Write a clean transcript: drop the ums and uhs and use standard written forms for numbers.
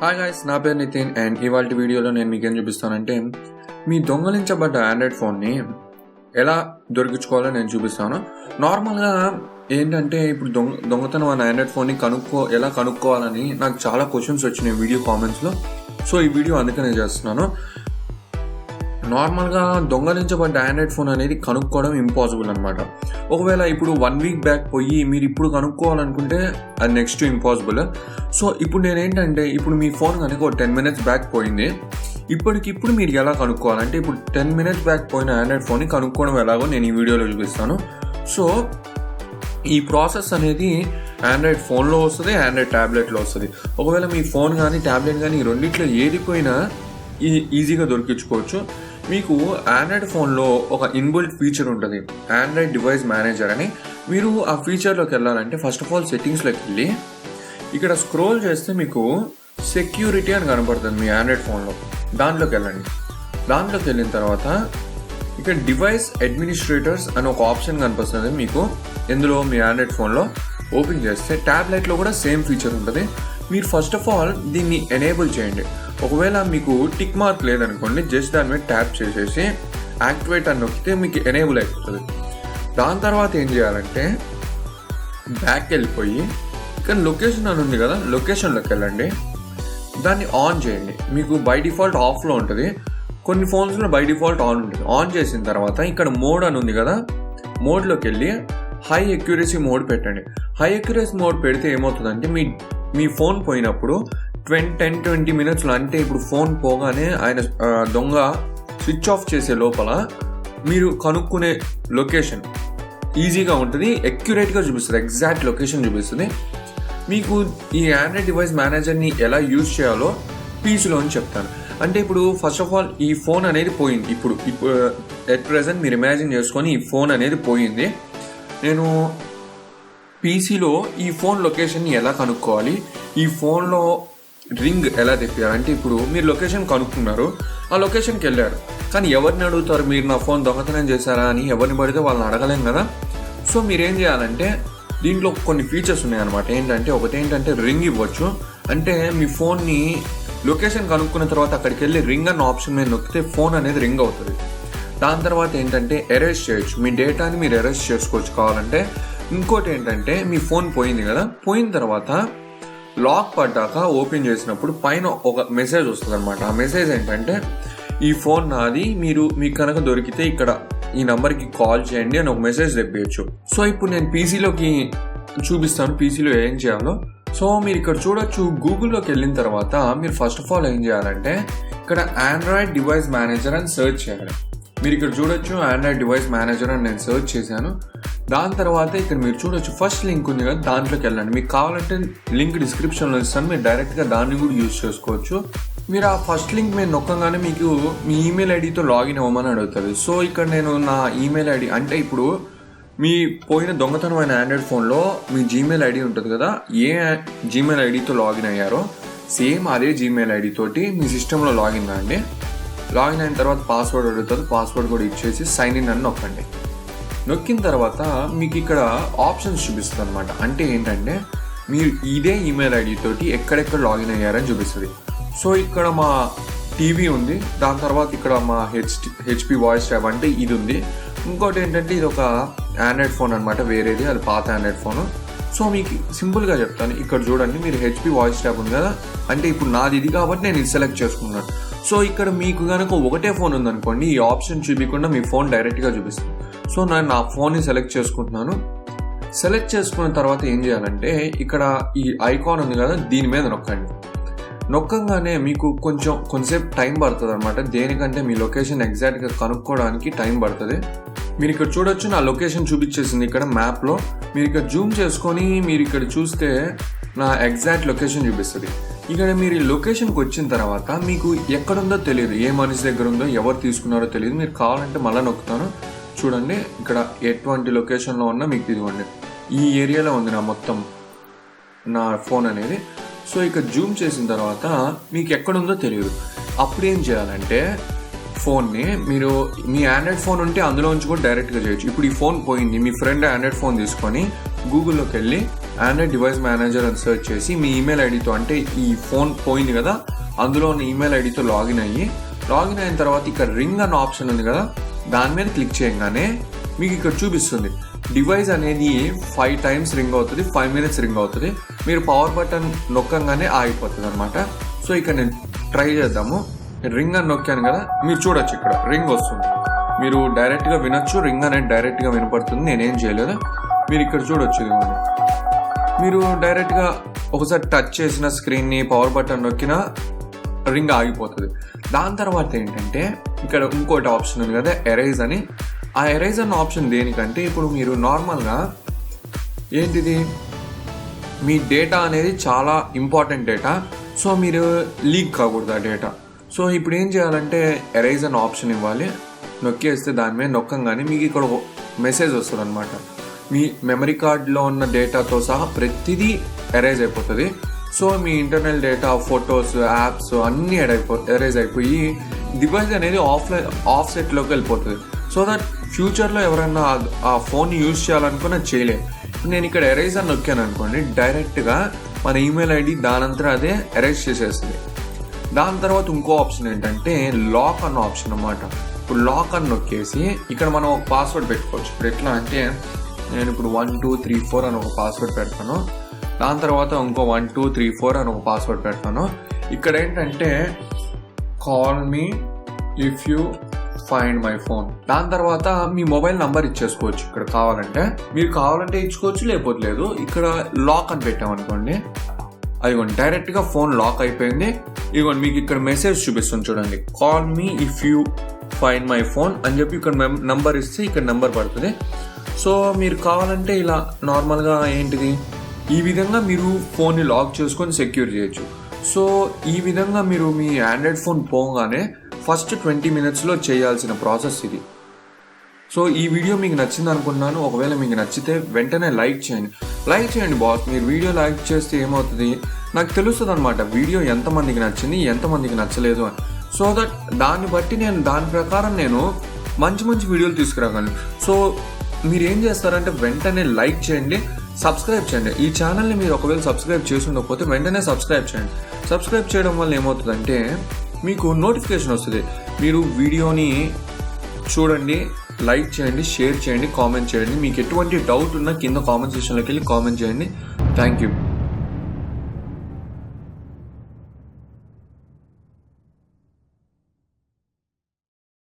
Hi guys, నా పేరు Nitin and ఇవాళ వీడియోలో నేను మీకేం చూపిస్తానంటే మీ దొంగలించబడ్డ ఆండ్రాయిడ్ ఫోన్ని ఎలా దొరికించుకోవాలో నేను చూపిస్తాను. నార్మల్గా ఏంటంటే ఇప్పుడు దొంగతనం అనే ఆండ్రాయిడ్ ఫోన్ని ఎలా కనుక్కోవాలని నాకు చాలా క్వశ్చన్స్ వచ్చినాయి వీడియో కామెంట్స్లో. సో ఈ వీడియో అందుకనే చేస్తున్నాను. నార్మల్గా దొంగలించబడ్డ ఆండ్రాయిడ్ ఫోన్ అనేది కనుక్కోవడం ఇంపాసిబుల్ అనమాట. ఒకవేళ ఇప్పుడు 1 వీక్ బ్యాక్ పోయి మీరు ఇప్పుడు కనుక్కోవాలనుకుంటే అది నెక్స్ట్ ఇంపాసిబుల్. సో ఇప్పుడు నేనేంటంటే ఇప్పుడు మీ ఫోన్ కనుక 10 minutes బ్యాక్ పోయింది. ఇప్పటికిప్పుడు మీరు ఎలా కనుక్కోవాలంటే ఇప్పుడు 10 minutes బ్యాక్ పోయిన ఆండ్రాయిడ్ ఫోన్ని కనుక్కోవడం ఎలాగో నేను ఈ వీడియోలో చూపిస్తాను. సో ఈ ప్రాసెస్ అనేది ఆండ్రాయిడ్ ఫోన్లో వస్తుంది, ఆండ్రాయిడ్ ట్యాబ్లెట్లో వస్తుంది. ఒకవేళ మీ ఫోన్ కానీ ట్యాబ్లెట్ కానీ ఈ రెండిట్లో ఏది పోయినా ఈజీగా దొరికించుకోవచ్చు. మీకు ఆండ్రాయిడ్ ఫోన్లో ఒక ఇన్బిల్ట్ ఫీచర్ ఉంటుంది, ఆండ్రాయిడ్ డివైస్ మేనేజర్ అని. మీరు ఆ ఫీచర్లోకి వెళ్ళాలంటే ఫస్ట్ ఆఫ్ ఆల్ సెట్టింగ్స్లోకి వెళ్ళి ఇక్కడ స్క్రోల్ చేస్తే మీకు సెక్యూరిటీ అని కనపడుతుంది మీ ఆండ్రాయిడ్ ఫోన్లో. దాంట్లోకి వెళ్ళండి. దాంట్లోకి వెళ్ళిన తర్వాత ఇక్కడ డివైస్ అడ్మినిస్ట్రేటర్స్ అని ఒక ఆప్షన్ కనిపిస్తుంది మీకు. ఇందులో మీ ఆండ్రాయిడ్ ఫోన్లో ఓపెన్ చేస్తే ట్యాబ్లెట్లో కూడా సేమ్ ఫీచర్ ఉంటుంది. మీరు ఫస్ట్ ఆఫ్ ఆల్ దీన్ని ఎనేబుల్ చేయండి. ఒకవేళ మీకు టిక్ మార్క్ లేదనుకోండి, జస్ట్ దాని మీద ట్యాప్ చేసేసి యాక్టివేట్ అని నొక్కితే మీకు ఎనేబుల్ అయిపోతుంది. దాని తర్వాత ఏం చేయాలంటే బ్యాక్ వెళ్ళిపోయి ఇక్కడ లొకేషన్ అని ఉంది కదా, లొకేషన్లోకి వెళ్ళండి. దాన్ని ఆన్ చేయండి. మీకు బై డిఫాల్ట్ ఆఫ్లో ఉంటుంది, కొన్ని ఫోన్స్లో బై డిఫాల్ట్ ఆన్ ఉంటుంది. ఆన్ చేసిన తర్వాత ఇక్కడ మోడ్ అని ఉంది కదా, మోడ్లోకి వెళ్ళి హై అక్యురసీ మోడ్ పెట్టండి. హై అక్యురసీ మోడ్ పెడితే ఏమవుతుందంటే మీ ఫోన్ పోయినప్పుడు 10-20 minutesలో, అంటే ఇప్పుడు ఫోన్ పోగానే ఆయన దొంగ స్విచ్ ఆఫ్ చేసే లోపల మీరు కనుక్కునే లొకేషన్ ఈజీగా ఉంటుంది, అక్యురేట్గా చూపిస్తుంది, ఎగ్జాక్ట్ లొకేషన్ చూపిస్తుంది. మీకు ఈ ఆండ్రాయిడ్ డివైస్ మేనేజర్ని ఎలా యూజ్ చేయాలో పీసీలో అని చెప్తాను. అంటే ఇప్పుడు ఫస్ట్ ఆఫ్ ఆల్ ఈ ఫోన్ అనేది పోయింది. ఇప్పుడు ఎట్ ప్రెజెంట్ మీరు ఇమాజిన్ చేసుకొని ఈ ఫోన్ అనేది పోయింది. నేను పీసీలో ఈ ఫోన్ లొకేషన్ని ఎలా కనుక్కోవాలి, ఈ ఫోన్లో రింగ్ ఎలా తెప్పారంటే ఇప్పుడు మీరు లొకేషన్ కనుక్కున్నారు, ఆ లొకేషన్కి వెళ్ళారు, కానీ ఎవరిని అడుగుతారు? మీరు నా ఫోన్ దొంగతనం చేశారా అని ఎవరిని పడితే వాళ్ళని అడగలేం కదా. సో మీరేం చేయాలంటే దీంట్లో కొన్ని ఫీచర్స్ ఉన్నాయన్నమాట. ఏంటంటే ఒకటి ఏంటంటే రింగ్ ఇవ్వచ్చు. అంటే మీ ఫోన్ని లొకేషన్ కనుక్కున్న తర్వాత అక్కడికి వెళ్ళి రింగ్ అన్న ఆప్షన్ మీద నొక్కితే ఫోన్ అనేది రింగ్ అవుతుంది. దాని తర్వాత ఏంటంటే ఎరేజ్ చేయొచ్చు, మీ డేటాని మీరు ఎరేజ్ చేసుకోవచ్చు కావాలంటే. ఇంకోటి ఏంటంటే మీ ఫోన్ పోయింది కదా, పోయిన తర్వాత లాక్ పడ్డాక ఓపెన్ చేసినప్పుడు పైన ఒక మెసేజ్ వస్తుంది అనమాట. ఆ మెసేజ్ ఏంటంటే ఈ ఫోన్ నాది, మీకు కనుక దొరికితే ఇక్కడ ఈ నెంబర్కి కాల్ చేయండి అని ఒక మెసేజ్ తెప్పించచ్చు. సో ఇప్పుడు నేను పీసీలోకి చూపిస్తాను పీసీలో ఏం చేయాలో. సో మీరు ఇక్కడ చూడొచ్చు, గూగుల్లోకి వెళ్ళిన తర్వాత మీరు ఫస్ట్ ఆఫ్ ఆల్ ఏం చేయాలంటే ఇక్కడ ఆండ్రాయిడ్ డివైస్ మేనేజర్ అని సెర్చ్ చేయాలి. మీరు ఇక్కడ చూడొచ్చు ఆండ్రాయిడ్ డివైస్ మేనేజర్ అని నేను సెర్చ్ చేశాను. దాని తర్వాత ఇక్కడ మీరు చూడొచ్చు ఫస్ట్ లింక్ ఉంది కదా, దాంట్లోకి వెళ్ళండి. మీకు కావాలంటే లింక్ డిస్క్రిప్షన్లో ఇస్తాను, మీరు డైరెక్ట్గా దాన్ని కూడా యూజ్ చేసుకోవచ్చు. మీరు ఆ ఫస్ట్ లింక్ మీద నొక్కగానే మీకు మీ ఈమెయిల్ ఐడితో లాగిన్ అవ్వమని అడుగుతుంది. సో ఇక్కడ నేను నా ఈమెయిల్ ఐడి, అంటే ఇప్పుడు మీ పోయిన దొంగతనమైన ఆండ్రాయిడ్ ఫోన్లో మీ జీమెయిల్ ఐడి ఉంటుంది కదా, ఏ జీమెయిల్ ఐడితో లాగిన్ అయ్యారో సేమ్ అదే జీమెయిల్ ఐడి తోటి మీ సిస్టంలో లాగిన్ అండి. లాగిన్ అయిన తర్వాత పాస్వర్డ్ అడుగుతుంది, పాస్వర్డ్ కూడా ఇచ్చేసి సైన్ ఇన్ అని నొక్కండి. నొక్కిన తర్వాత మీకు ఇక్కడ ఆప్షన్స్ చూపిస్తుంది అనమాట. అంటే ఏంటంటే మీరు ఇదే ఈమెయిల్ ఐడి తోటి ఎక్కడెక్కడ లాగిన్ అయ్యారని చూపిస్తుంది. సో ఇక్కడ మా టీవీ ఉంది, దాని తర్వాత ఇక్కడ మా హెచ్పి వాయిస్ ట్యాబ్ అంటే ఇది ఉంది. ఇంకోటి ఏంటంటే ఇది ఒక ఆండ్రాయిడ్ ఫోన్ అనమాట, వేరేది, అది పాత ఆండ్రాయిడ్ ఫోను. సో మీకు సింపుల్గా చెప్తాను, ఇక్కడ చూడండి మీరు హెచ్పి వాయిస్ ట్యాబ్ ఉంది కదా, అంటే ఇప్పుడు నాది ఇది కాబట్టి నేను ఇది సెలెక్ట్ చేసుకున్నాను. సో ఇక్కడ మీకు కనుక ఒకటే ఫోన్ ఉందనుకోండి, ఈ ఆప్షన్ చూపించకుండా మీ ఫోన్ డైరెక్ట్గా చూపిస్తుంది. సో నేను నా ఫోన్ని సెలెక్ట్ చేసుకుంటున్నాను. సెలెక్ట్ చేసుకున్న తర్వాత ఏం చేయాలంటే ఇక్కడ ఈ ఐకాన్ ఉంది కదా, దీని మీద నొక్కండి. నొక్కగానే మీకు కొంచెంసేపు టైం పడుతుంది అనమాట. దేనికంటే మీ లొకేషన్ ఎగ్జాక్ట్గా కనుక్కోవడానికి టైం పడుతుంది. మీరు ఇక్కడ చూడొచ్చు నా లొకేషన్ చూపించేసింది ఇక్కడ మ్యాప్లో. మీరు ఇక్కడ జూమ్ చేసుకొని మీరు ఇక్కడ చూస్తే నా ఎగ్జాక్ట్ లొకేషన్ చూపిస్తుంది. ఇక్కడ మీరు ఈ లొకేషన్కి వచ్చిన తర్వాత మీకు ఎక్కడుందో తెలియదు, ఏ మనిషి దగ్గర ఉందో, ఎవరు తీసుకున్నారో తెలియదు. మీరు కావాలంటే మళ్ళీ నొక్కుతాను చూడండి. ఇక్కడ ఎటువంటి లొకేషన్లో ఉన్నా మీకు ఇదిగోండి ఈ ఏరియాలో ఉంది నా ఫోన్ అనేది. సో ఇక్కడ జూమ్ చేసిన తర్వాత మీకు ఎక్కడుందో తెలియదు. అప్పుడు ఏం చేయాలంటే ఫోన్ని మీరు మీ ఆండ్రాయిడ్ ఫోన్ ఉంటే అందులో నుంచి కూడా డైరెక్ట్గా చేయొచ్చు. ఇప్పుడు ఈ ఫోన్ పోయింది, మీ ఫ్రెండ్ ఆండ్రాయిడ్ ఫోన్ తీసుకొని గూగుల్లోకి వెళ్ళి ఆండ్రాయిడ్ డివైస్ మేనేజర్ అని సెర్చ్ చేసి మీ ఈమెయిల్ ఐడితో, అంటే ఈ ఫోన్ పోయింది కదా అందులో ఉన్న ఈమెయిల్ ఐడితో లాగిన్ అయిన తర్వాత ఇక్కడ రింగ్ అన్న ఆప్షన్ ఉంది కదా, దాని మీద క్లిక్ చేయగానే మీకు ఇక్కడ చూపిస్తుంది డివైస్ అనేది 5 times రింగ్ అవుతుంది, 5 minutes రింగ్ అవుతుంది. మీరు పవర్ బటన్ నొక్కగానే ఆగిపోతుంది అనమాట. సో ఇక్కడ నేను ట్రై చేద్దాము. రింగ్ అని నొక్కాను కదా, మీరు చూడొచ్చు ఇక్కడ రింగ్ వస్తుంది. మీరు డైరెక్ట్గా వినొచ్చు, రింగ్ అనేది డైరెక్ట్గా వినపడుతుంది. నేనేం చేయలేదు, మీరు ఇక్కడ చూడొచ్చు. మీరు డైరెక్ట్గా ఒకసారి టచ్ చేసిన స్క్రీన్ని పవర్ బటన్ నొక్కినా రింగ్ ఆగిపోతుంది. దాని తర్వాత ఏంటంటే ఇక్కడ ఇంకోటి ఆప్షన్ ఉంది కదా, ఎరేజ్ అని. ఆ ఎరేజ్ అన్న ఆప్షన్ దేనికంటే ఇప్పుడు మీరు నార్మల్గా ఏంటిది మీ డేటా అనేది చాలా ఇంపార్టెంట్ డేటా, సో మీరు లీక్ కాకూడదు ఆ డేటా. సో ఇప్పుడు ఏం చేయాలంటే ఎరేజ్ అన్న ఆప్షన్ ఇవ్వాలి. నొక్కేస్తే దాని మీద నొక్కంగానే మీకు ఇక్కడ మెసేజ్ వస్తుంది అనమాట. మీ మెమరీ కార్డ్లో ఉన్న డేటాతో సహా ప్రతిదీ ఎరేజ్ అయిపోతుంది. సో మీ ఇంటర్నల్ డేటా, ఫొటోస్, యాప్స్ అన్నీ ఎరేజ్ అయిపోయి డివైస్ అనేది ఆఫ్ సెట్లోకి వెళ్ళిపోతుంది. సో దట్ ఫ్యూచర్లో ఎవరైనా ఆ ఫోన్ యూజ్ చేయాలనుకున్నా చేయలేదు. నేను ఇక్కడ ఎరేజ్ అని నొక్కాను అనుకోండి, డైరెక్ట్గా మన ఈమెయిల్ ఐడి దానంతా అదే ఎరేజ్ చేసేస్తుంది. దాని తర్వాత ఇంకో ఆప్షన్ ఏంటంటే లాక్ అన్న ఆప్షన్ అన్నమాట. ఇప్పుడు లాక్ అని నొక్కేసి ఇక్కడ మనం ఒక పాస్వర్డ్ పెట్టుకోవచ్చు. ఇప్పుడు ఎట్లా అంటే నేను ఇప్పుడు 1 2 3 4 అని ఒక పాస్వర్డ్ పెడతాను. దాని తర్వాత ఇంకో 1 2 3 4 అని ఒక పాస్వర్డ్ పెడతాను. ఇక్కడ ఏంటంటే call me if you find my phone. దాని తర్వాత మీ మొబైల్ నంబర్ ఇచ్చేసుకోవచ్చు. ఇక్కడ మీరు కావాలంటే ఇచ్చుకోవచ్చు, లేకపోతే లేదు. ఇక్కడ లాక్ అని పెట్టామనుకోండి, అదిగోండి డైరెక్ట్గా ఫోన్ లాక్ అయిపోయింది. ఇదిగోండి మీకు ఇక్కడ మెసేజ్ చూపిస్తుంది చూడండి, call me if you find my phone అని చెప్పి ఇక్కడ నంబర్ ఇస్తే ఇక్కడ నెంబర్ పడుతుంది. సో మీరు కావాలంటే ఇలా నార్మల్గా ఏంటిది ఈ విధంగా మీరు ఫోన్ని లాక్ చేసుకొని సెక్యూర్ చేయొచ్చు. సో ఈ విధంగా మీరు మీ ఆండ్రాయిడ్ ఫోన్ పోగానే ఫస్ట్ 20 minutesలో చేయాల్సిన ప్రాసెస్ ఇది. సో ఈ వీడియో మీకు నచ్చింది అనుకున్నాను. ఒకవేళ మీకు నచ్చితే వెంటనే లైక్ చేయండి బాస్. మీరు వీడియో లైక్ చేస్తే ఏమవుతుంది, నాకు తెలుస్తుంది అనమాట వీడియో ఎంతమందికి నచ్చింది, ఎంతమందికి నచ్చలేదు అని. సో దట్ దాన్ని బట్టి దాని ప్రకారం నేను మంచి వీడియోలు తీసుకురాగలను. సో మీరు ఏం చేస్తారంటే వెంటనే లైక్ చేయండి, సబ్స్క్రైబ్ చేయండి. ఈ ఛానల్ని మీరు ఒకవేళ సబ్స్క్రైబ్ చేసి ఉండకపోతే వెంటనే సబ్స్క్రైబ్ చేయండి. సబ్స్క్రైబ్ చేయడం వల్ల ఏమవుతుందంటే మీకు నోటిఫికేషన్ వస్తుంది. మీరు వీడియోని చూడండి, లైక్ చేయండి, షేర్ చేయండి, కామెంట్ చేయండి. మీకు ఎటువంటి డౌట్ ఉన్నా కింద కామెంట్ సెక్షన్లోకి వెళ్ళి కామెంట్ చేయండి. Thank you.